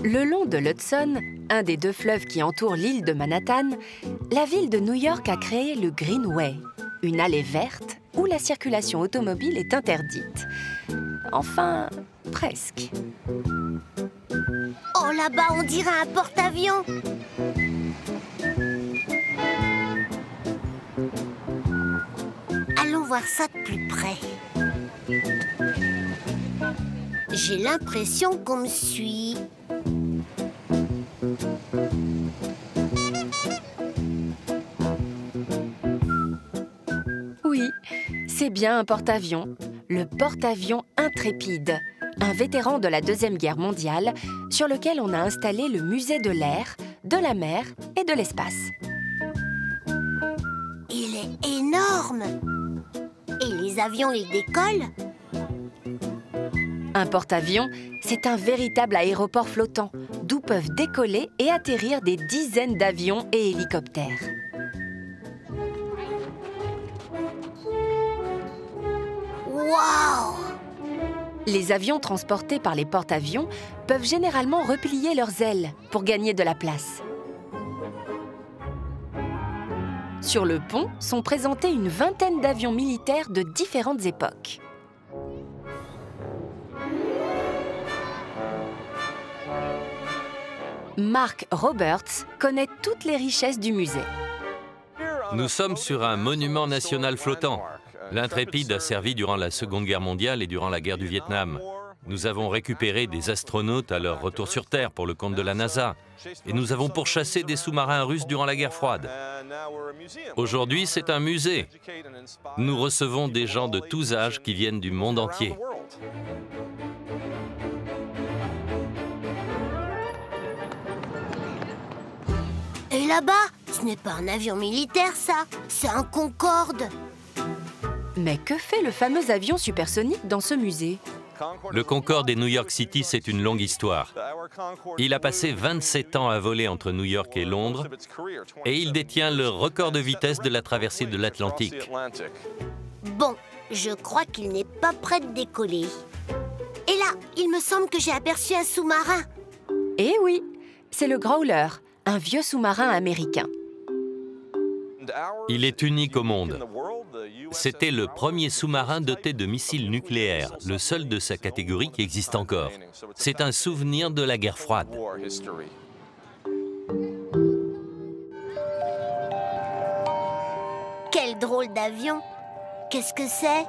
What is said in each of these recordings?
Le long de l'Hudson, un des deux fleuves qui entourent l'île de Manhattan, la ville de New York a créé le Greenway, une allée verte où la circulation automobile est interdite. Enfin, presque. Oh, là-bas, on dirait un porte-avions. Allons voir ça de plus près. J'ai l'impression qu'on me suit. Oui, c'est bien un porte-avions, le porte-avions Intrépide, un vétéran de la Deuxième Guerre mondiale sur lequel on a installé le musée de l'air, de la mer et de l'espace. Il est énorme. Et les avions, ils décollent? Un porte-avions, c'est un véritable aéroport flottant, d'où peuvent décoller et atterrir des dizaines d'avions et hélicoptères. Waouh! Les avions transportés par les porte-avions peuvent généralement replier leurs ailes pour gagner de la place. Sur le pont sont présentés une vingtaine d'avions militaires de différentes époques. Mark Roberts connaît toutes les richesses du musée. Nous sommes sur un monument national flottant. L'Intrépide a servi durant la Seconde Guerre mondiale et durant la guerre du Vietnam. Nous avons récupéré des astronautes à leur retour sur Terre pour le compte de la NASA. Et nous avons pourchassé des sous-marins russes durant la guerre froide. Aujourd'hui, c'est un musée. Nous recevons des gens de tous âges qui viennent du monde entier. Et là-bas, ce n'est pas un avion militaire, ça. C'est un Concorde. Mais que fait le fameux avion supersonique dans ce musée? Le Concorde et New York City, c'est une longue histoire. Il a passé 27 ans à voler entre New York et Londres et il détient le record de vitesse de la traversée de l'Atlantique. Bon, je crois qu'il n'est pas prêt de décoller. Et là, il me semble que j'ai aperçu un sous-marin. Eh oui, c'est le Growler, un vieux sous-marin américain. Il est unique au monde. C'était le premier sous-marin doté de missiles nucléaires, le seul de sa catégorie qui existe encore. C'est un souvenir de la guerre froide. Quel drôle d'avion! Qu'est-ce que c'est?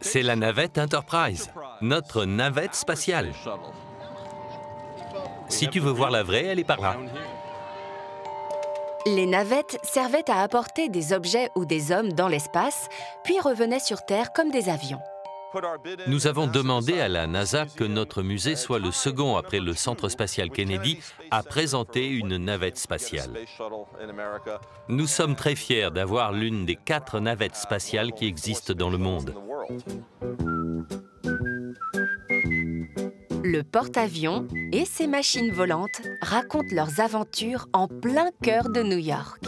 C'est la navette Enterprise, notre navette spatiale. Si tu veux voir la vraie, elle est par là. Les navettes servaient à apporter des objets ou des hommes dans l'espace, puis revenaient sur Terre comme des avions. Nous avons demandé à la NASA que notre musée soit le second après le Centre spatial Kennedy à présenter une navette spatiale. Nous sommes très fiers d'avoir l'une des 4 navettes spatiales qui existent dans le monde. Le porte-avions et ses machines volantes racontent leurs aventures en plein cœur de New York.